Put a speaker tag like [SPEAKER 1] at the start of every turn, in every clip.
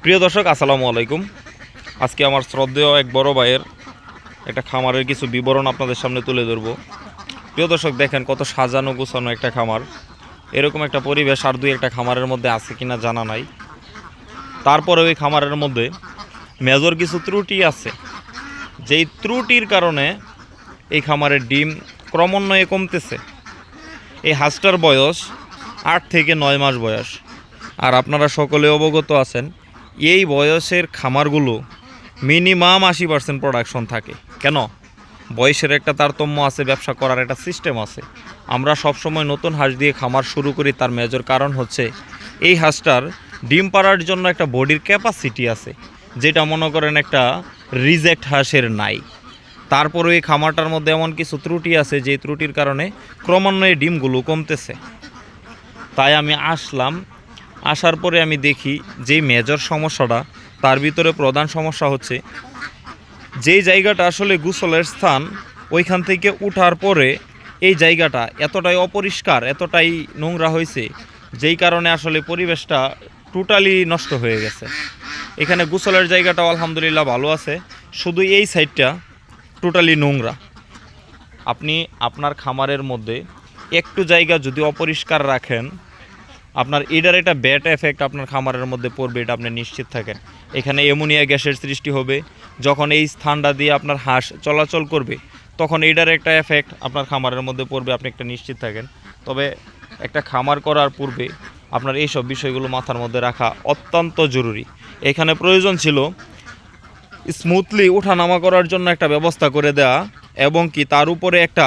[SPEAKER 1] প্রিয় দর্শক, আসসালামু আলাইকুম। আজকে আমার শ্রদ্ধেয় এক বড় ভাইয়ের একটা খামারের কিছু বিবরণ আপনাদের সামনে তুলে ধরব। প্রিয় দর্শক, দেখেন কত সাজানো গোছানো একটা খামার। এরকম একটা পরিবেশ আর দুই একটা খামারের মধ্যে আছে কিনা জানা নাই। তারপরে ওই খামারের মধ্যে মেজর কিছু ত্রুটি আছে, যেই ত্রুটির কারণে এই খামারের ডিম ক্রমান্বয়ে কমতেছে। এই হাঁসটার বয়স 8 থেকে 9 মাস বয়স। আর আপনারা সকলে অবগত আছেন, এই বয়সের খামারগুলো মিনিমাম 80% প্রোডাকশন থাকে। কেন? বয়সের একটা তারতম্য আছে, ব্যবসা করার একটা সিস্টেম আছে। আমরা সবসময় নতুন হাঁস দিয়ে খামার শুরু করি, তার মেজর কারণ হচ্ছে এই হাঁসটার ডিম পাড়ার জন্য একটা বডির ক্যাপাসিটি আছে, যেটা মনে করেন একটা রিজেক্ট হাঁসের নাই। তারপরে এই খামারটার মধ্যে এমন কিছু ত্রুটি আছে, যে ত্রুটির কারণে ক্রমান্বয়ে ডিমগুলো কমতেছে। তাই আমি আসলাম। আসার পরে আমি দেখি যেই মেজর সমস্যাটা, তার ভিতরে প্রধান সমস্যা হচ্ছে যেই জায়গাটা আসলে গোসলের স্থান, ওইখান থেকে উঠার পরে এই জায়গাটা এতটাই অপরিষ্কার, এতটাই নোংরা হয়েছে, যেই কারণে আসলে পরিবেশটা টোটালি নষ্ট হয়ে গেছে। এখানে গোসলের জায়গাটাও আলহামদুলিল্লাহ ভালো আছে, শুধু এই সাইডটা টোটালি নোংরা। আপনি আপনার খামারের মধ্যে একটু জায়গা যদি অপরিষ্কার রাখেন, আপনার এটার একটা ব্যাড এফেক্ট আপনার খামারের মধ্যে পড়বে, এটা আপনি নিশ্চিত থাকেন। এখানে অ্যামোনিয়া গ্যাসের সৃষ্টি হবে। যখন এই স্থানটা দিয়ে আপনার হাঁস চলাচল করবে, তখন এটার একটা এফেক্ট আপনার খামারের মধ্যে পড়বে, আপনি একটা নিশ্চিত থাকেন। তবে একটা খামার করার পূর্বে আপনার এইসব বিষয়গুলো মাথার মধ্যে রাখা অত্যন্ত জরুরি। এখানে প্রয়োজন ছিল স্মুথলি ওঠানামা করার জন্য একটা ব্যবস্থা করে দেওয়া, এবং কি তার উপরে একটা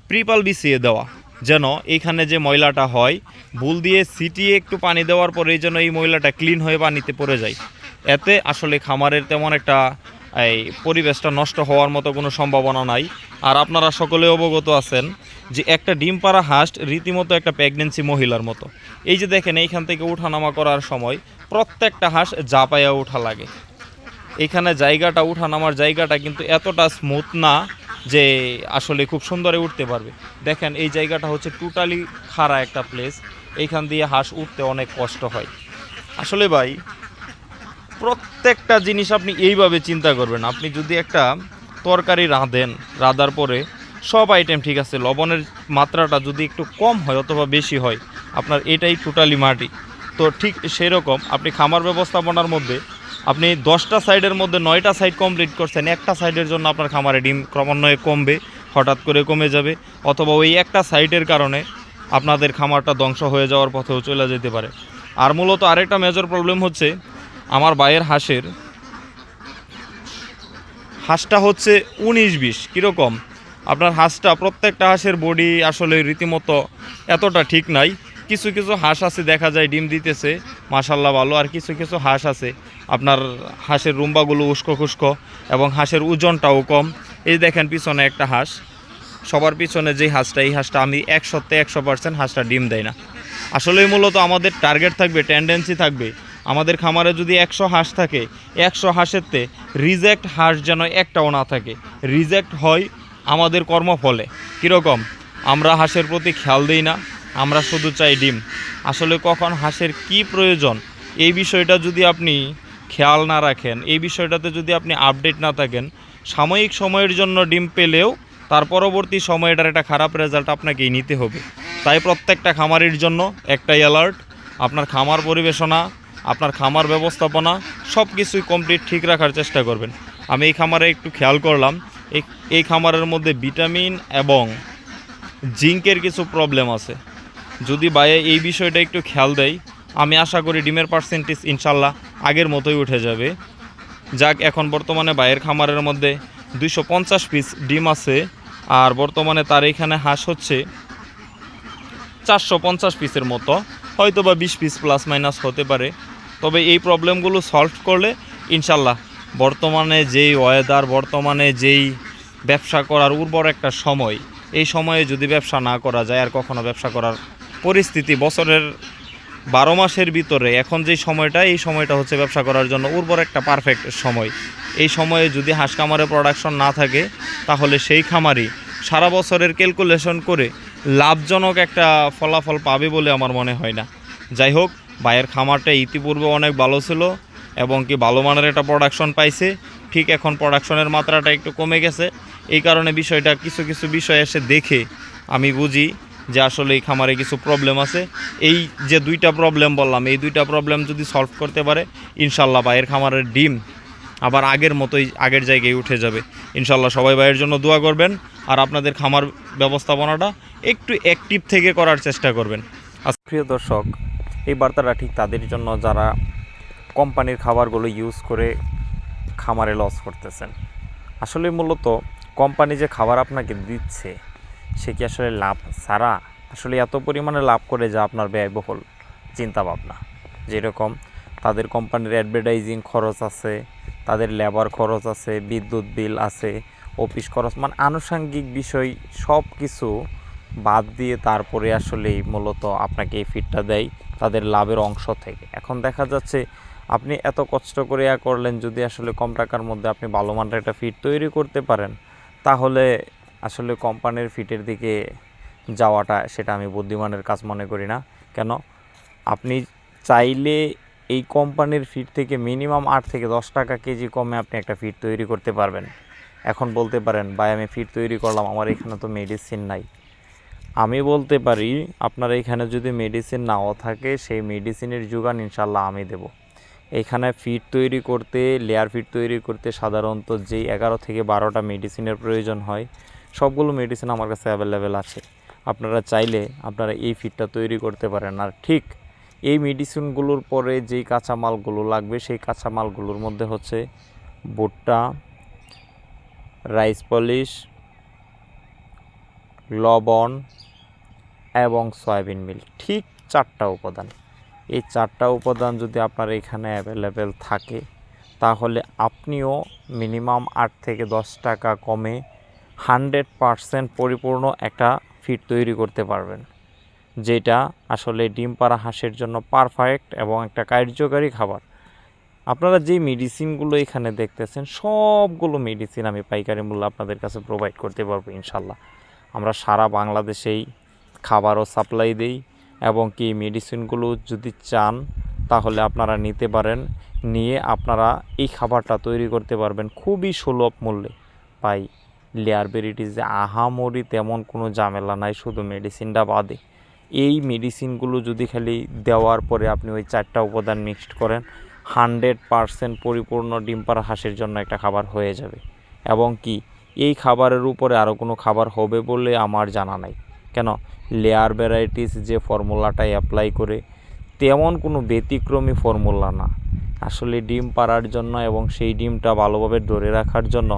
[SPEAKER 1] প্রিপাল বিছিয়ে দেওয়া, যেন এইখানে যে ময়লাটা হয় ভুল দিয়ে ছিটিয়ে একটু পানি দেওয়ার পরে যেন এই ময়লাটা ক্লিন হয়ে পানিতে পড়ে যায়। এতে আসলে খামারের তেমন একটা এই পরিবেশটা নষ্ট হওয়ার মতো কোনো সম্ভাবনা নাই। আর আপনারা সকলে অবগত আছেন যে একটা ডিম পাড়া হাঁস রীতিমতো একটা প্রেগনেন্সি মহিলার মতো। এই যে দেখেন, এইখান থেকে ওঠানামা করার সময় প্রত্যেকটা হাঁস জাপায়া ওঠা লাগে। এখানে জায়গাটা, ওঠানামার জায়গাটা কিন্তু এতটা স্মুথ না যে আসলে খুব সুন্দরে উঠতে পারবে। দেখেন, এই জায়গাটা হচ্ছে টোটালি খাড়া একটা প্লেস, এইখান দিয়ে হাঁস উঠতে অনেক কষ্ট হয়। আসলে ভাই, প্রত্যেকটা জিনিস আপনি এইভাবে চিন্তা করবেন। আপনি যদি একটা তরকারি রাঁধার পরে সব আইটেম ঠিক আছে, লবণের মাত্রাটা যদি একটু কম হয় অথবা বেশি হয়, আপনার এটাই টোটালি মাটি। তো ঠিক সেরকম আপনি খামার ব্যবস্থাপনার মধ্যে আপনি 10টা সাইডের মধ্যে 9টা সাইড কমপ্লিট করছেন, একটা সাইডের জন্য আপনার খামারে ডিম ক্রমান্বয়ে কমবে, হঠাৎ করে কমে যাবে, অথবা ওই একটা সাইডের কারণে আপনাদের খামারটা ধ্বংস হয়ে যাওয়ার পথেও চলে যেতে পারে। আর মূলত আরেকটা মেজর প্রবলেম হচ্ছে, আমার ভাইয়ের হাঁসটা হচ্ছে 19-20। কীরকম? আপনার হাঁসটা, প্রত্যেকটা হাঁসের বডি আসলে রীতিমতো এতটা ঠিক নাই। কিছু কিছু হাঁস আছে দেখা যায় ডিম দিতেছে মাশাল্লাহ ভালো, আর কিছু কিছু হাঁস আছে আপনার হাঁসের রুম্বাগুলো উস্কো খুস্কো, এবং হাঁসের ওজনটাও কম। এই দেখেন পিছনে একটা হাঁস, সবার পিছনে যে হাঁসটা, এই হাঁসটা আমি 100% হাঁসটা ডিম দেয় না। আসলেই মূলত আমাদের টার্গেট থাকবে, টেন্ডেন্সি থাকবে, আমাদের খামারে যদি 100 হাঁস থাকে, 100 হাঁসেরতে রিজেক্ট হাঁস যেন একটাও না থাকে। রিজেক্ট হয় আমাদের কর্মফলে। কীরকম? আমরা হাঁসের প্রতি খেয়াল দিই না, আমরা শুধু চাই ডিম। আসলে কখন হাঁসের কি প্রয়োজন, এই বিষয়টা যদি আপনি খেয়াল না রাখেন, এই বিষয়টাতে যদি আপনি আপডেট না থাকেন, সাময়িক সময়ের জন্য ডিম পেলেও তার পরবর্তী সময়টার একটা খারাপ রেজাল্ট আপনাকেই নিতে হবে। তাই প্রত্যেকটা খামারির জন্য একটাই অ্যালার্ট, আপনার খামার পরিবেশনা, আপনার খামার ব্যবস্থাপনা সব কিছুই কমপ্লিট ঠিক রাখার চেষ্টা করবেন। আমি এই খামারে একটু খেয়াল করলাম, এই খামারের মধ্যে ভিটামিন এবং জিঙ্কের কিছু প্রবলেম আছে। যদি বাইরে এই বিষয়টা একটু খেয়াল দেয়, আমি আশা করি ডিমের পার্সেন্টেজ ইনশাল্লাহ আগের মতোই উঠে যাবে। যাক, এখন বর্তমানে বাইরের খামারের মধ্যে 250 পিস ডিম আছে, আর বর্তমানে তার এখানে হাঁস হচ্ছে 450 পিসের মতো, হয়তো বা 20 পিস প্লাস মাইনাস হতে পারে। তবে এই প্রবলেমগুলো সলভ করলে ইনশাল্লাহ বর্তমানে যেই ওয়েদার, বর্তমানে যেই ব্যবসা করার উর্বর একটা সময়, এই সময়ে যদি ব্যবসা না করা যায়, আর কখনো ব্যবসা করার পরিস্থিতি, বছরের 12 মাসের ভিতরে এখন যেই সময়টা, এই সময়টা হচ্ছে ব্যবসা করার জন্য উর্বর একটা পারফেক্ট সময়। এই সময়ে যদি হাঁস খামারে প্রোডাকশন না থাকে, তাহলে সেই খামারই সারা বছরের ক্যালকুলেশন করে লাভজনক একটা ফলাফল পাবে বলে আমার মনে হয় না। যাই হোক, ভাইয়ের খামারটা ইতিপূর্বে অনেক ভালো ছিল, এবং কি ভালো মানের একটা প্রোডাকশন পাইছে। ঠিক এখন প্রোডাকশনের মাত্রাটা একটু কমে গেছে, এই কারণে বিষয়টা কিছু কিছু বিষয় এসে দেখে আমি বুঝি যে আসলে এই খামারে কিছু প্রবলেম আছে। এই যে দুইটা প্রবলেম বললাম, এই দুইটা প্রবলেম যদি সলভ করতে পারে ইনশাল্লাহ ভাইয়ের খামারের ডিম আবার আগের মতোই আগের জায়গায় উঠে যাবে ইনশাল্লাহ। সবাই ভাইয়ের জন্য দোয়া করবেন, আর আপনাদের খামার ব্যবস্থাপনাটা একটু অ্যাক্টিভ থেকে করার চেষ্টা করবেন। প্রিয় দর্শক, এই বার্তাটা ঠিক তাদের জন্য যারা কোম্পানির খাবারগুলো ইউজ করে খামারে লস করতেছেন। আসলে মূলত কোম্পানি যে খাবার আপনাকে দিচ্ছে সে কি আসলে লাভ ছাড়া আসলে এত পরিমাণে লাভ করে যা আপনার ব্যয়বহুল চিন্তাভাবনা। যেরকম তাদের কোম্পানির অ্যাডভার্টাইজিং খরচ আছে, তাদের লেবার খরচ আছে, বিদ্যুৎ বিল আছে, অফিস খরচ, মানে আনুষঙ্গিক বিষয় সব কিছু বাদ দিয়ে তারপরে আসলেই মূলত আপনাকে এই ফিডটা দেয় তাদের লাভের অংশ থেকে। এখন দেখা যাচ্ছে আপনি এত কষ্ট করে করলেন, যদি আসলে কম টাকার মধ্যে আপনি ভালো মানের একটা ফিড তৈরি করতে পারেন তাহলে আসলে কোম্পানির ফিটের দিকে যাওয়াটা সেটা আমি বুদ্ধিমানের কাজ মনে করি না। কেন, আপনি চাইলে এই কোম্পানির ফিড থেকে মিনিমাম 8 থেকে 10 টাকা কেজি কমে আপনি একটা ফিড তৈরি করতে পারবেন। এখন বলতে পারেন ভাই আমি ফিড তৈরি করলাম, আমার এখানে তো মেডিসিন নাই। আমি বলতে পারি আপনার এখানে যদি মেডিসিন নাও থাকে সেই মেডিসিনের যোগান ইনশাল্লাহ আমি দেব। এইখানে ফিড তৈরি করতে, লেয়ার ফিড তৈরি করতে সাধারণত যেই 11 থেকে 12টা মেডিসিনের প্রয়োজন হয় সবগুলো মেডিসিন আমার কাছে অ্যাভেলেবেল আছে। আপনারা চাইলে আপনারা এই ফিডটা তৈরি করতে পারেন। আর ঠিক এই মেডিসিনগুলোর পরে যেই কাঁচামালগুলো লাগবে সেই কাঁচামালগুলোর মধ্যে হচ্ছে ভুট্টা, রাইস পলিশ, লবণ এবং সয়াবিন মিল, ঠিক 4টা উপাদান। এই 4টা উপাদান যদি আপনার এখানে অ্যাভেলেবেল থাকে তাহলে আপনিও মিনিমাম 8 থেকে 10 টাকা কমে 100% পরিপূর্ণ একটা ফিড তৈরি করতে পারবেন, যেটা আসলে ডিম পাড়া হাঁসের জন্য পারফেক্ট এবং একটা কার্যকারী খাবার। আপনারা যে মেডিসিনগুলো এখানে দেখতেছেন সবগুলো মেডিসিন আমি পাইকারি মূল্যে আপনাদের কাছে প্রোভাইড করতে পারবো ইনশাল্লাহ। আমরা সারা বাংলাদেশেই খাবারও সাপ্লাই দিই এবং কি মেডিসিনগুলো যদি চান তাহলে আপনারা নিতে পারেন, নিয়ে আপনারা এই খাবারটা তৈরি করতে পারবেন খুবই সুলভ মূল্যে। পাই লেয়ার ভ্যারাইটিস যে আহামরি তেমন কোনো ঝামেলা নাই, শুধু মেডিসিনটা বাদে। এই মেডিসিনগুলো যদি খালি দেওয়ার পরে আপনি ওই 4টা উপাদান মিক্সড করেন 100% পরিপূর্ণ ডিম পাড়া হাঁসের জন্য একটা খাবার হয়ে যাবে। এবং কি এই খাবারের উপরে আরও কোনো খাবার হবে বলে আমার জানা নাই। কেন, লেয়ার ভ্যারাইটিস যে ফর্মুলাটা অ্যাপ্লাই করে তেমন কোনো ব্যতিক্রমী ফর্মুলা না। আসলে ডিম পাড়ার জন্য এবং সেই ডিমটা ভালোভাবে ধরে রাখার জন্য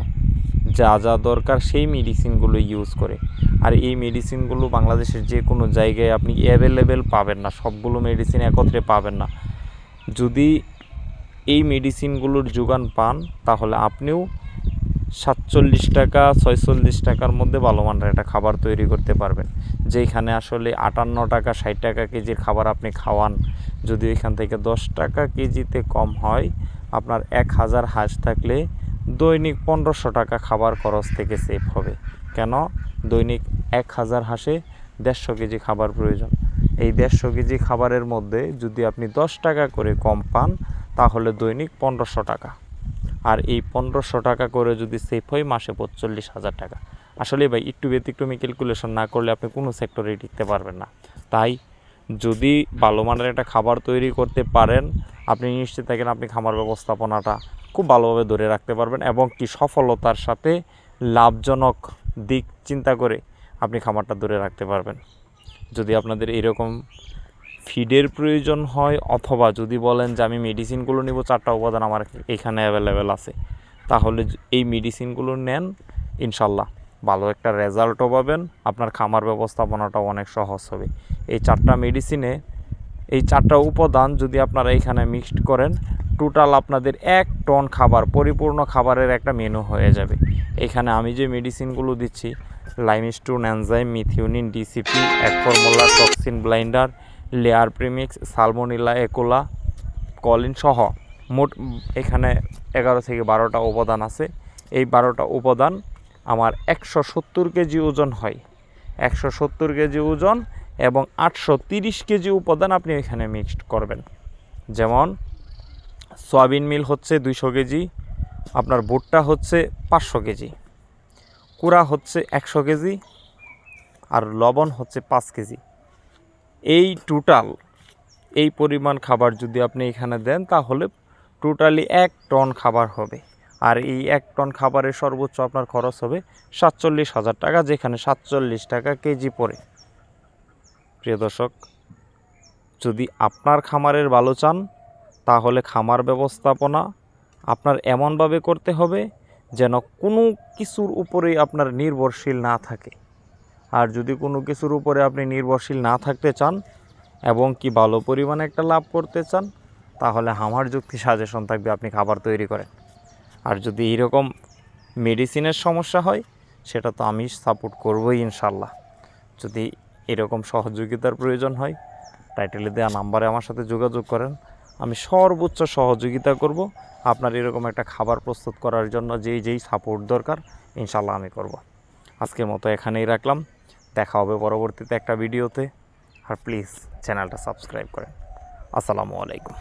[SPEAKER 1] যা যা দরকার সেই মেডিসিনগুলো ইউজ করে। আর এই মেডিসিনগুলো বাংলাদেশের যে কোনো জায়গায় আপনি অ্যাভেলেবেল পাবেন না, সবগুলো মেডিসিন একত্রে পাবেন না। যদি এই মেডিসিনগুলোর যোগান পান তাহলে আপনিও 47 টাকা 46 টাকার মধ্যে ভালো মানের একটা খাবার তৈরি করতে পারবেন। যেখানে আসলে 58 টাকা 60 টাকা কেজির খাবার আপনি খাওয়ান, যদি এখান থেকে 10 টাকা কেজিতে কম হয়, আপনার 1000 হাঁস থাকলে দৈনিক 1500 টাকা খাবার খরচ থেকে সেভ হবে। কেন, দৈনিক 1000 হাঁসে 150 কেজি খাবার প্রয়োজন। এই 150 কেজি খাবারের মধ্যে যদি আপনি 10 টাকা করে কম পান তাহলে দৈনিক 1500 টাকা। আর এই 1500 টাকা করে যদি সেভ হয় মাসে 45,000 টাকা। আসলে ভাই একটু ব্যতিক্রমী ক্যালকুলেশন না করলে আপনি কোনো সেক্টরে টিকতে পারবেন না। তাই যদি ভালো মানের একটা খাবার তৈরি করতে পারেন আপনি নিশ্চিত থাকেন আপনি খামার ব্যবস্থাপনাটা খুব ভালোভাবে ধরে রাখতে পারবেন এবং কি সফলতার সাথে লাভজনক দিক চিন্তা করে আপনি খামারটা ধরে রাখতে পারবেন। যদি আপনাদের এরকম ফিডের প্রয়োজন হয় অথবা যদি বলেন যে আমি মেডিসিনগুলো নিব 4টা উপাদান আমার এখানে অ্যাভেলেবেল আছে, তাহলে এই মেডিসিনগুলো নেন, ইনশাল্লাহ ভালো একটা রেজাল্টও পাবেন, আপনার খামার ব্যবস্থাপনাটাও অনেক সহজ হবে। এই 4টা মেডিসিনে এই 4টা উপাদান যদি আপনারা এখানে মিক্সড করেন টোটাল আপনাদের 1 টন খাবার, পরিপূর্ণ খাবারের একটা মেনু হয়ে যাবে। এখানে আমি যে মেডিসিনগুলো দিচ্ছি লাইমস্টোন এনজাইম, মিথিওনিন, ডিসিপি, এক formula, toxin blender, layer premix, salmonella Akola, Colin সহ মোট এখানে 11 থেকে 12টা উপাদান আছে। এই 12টা উপাদান আমার 170 কেজি ওজন হয়। 170 কেজি ওজন এবং 830 কেজি উপাদান আপনি এখানে মিক্সড করবেন। যেমন সয়াবিন মিল হচ্ছে 200 কেজি, আপনার ভুট্টা হচ্ছে 500 কেজি, কুড়া হচ্ছে 100 কেজি, আর লবণ হচ্ছে 5 কেজি। এই টোটাল এই পরিমাণ খাবার যদি আপনি এখানে দেন তাহলে টোটালি 1 টন খাবার হবে। আর এই 1 টন খাবারের সর্বোচ্চ আপনার খরচ হবে 47,000 টাকা, যেখানে 47 টাকা কেজি পড়ে। প্রিয় দর্শক, যদি আপনার খামারের ভালো চান তাহলে খামার ব্যবস্থাপনা আপনার এমনভাবে করতে হবে যেন কোনো কিছুর উপরেই আপনার নির্ভরশীল না থাকে। আর যদি কোনো কিছুর উপরে আপনি নির্ভরশীল না থাকতে চান এবং কি ভালো পরিমাণে একটা লাভ করতে চান, তাহলে আমার যুক্তি সাজেশন থাকবে আপনি খাবার তৈরি করেন। আর যদি এরকম মেডিসিনের সমস্যা হয় সেটা তো আমি সাপোর্ট করবই ইনশাল্লাহ। যদি এরকম সহযোগিতার প্রয়োজন হয় টাইটেলে দেওয়া নাম্বারে আমার সাথে যোগাযোগ করেন, আমি সর্বোচ্চ সহযোগিতা করব। আপনার এরকম একটা খাবার প্রস্তুত করার জন্য যেই সাপোর্ট দরকার ইনশাল্লাহ আমি করব। আজকের মতো এখানেই রাখলাম, দেখা হবে পরবর্তীতে একটা ভিডিওতে। আর প্লিজ চ্যানেলটা সাবস্ক্রাইব করেন। আসসালামু আলাইকুম।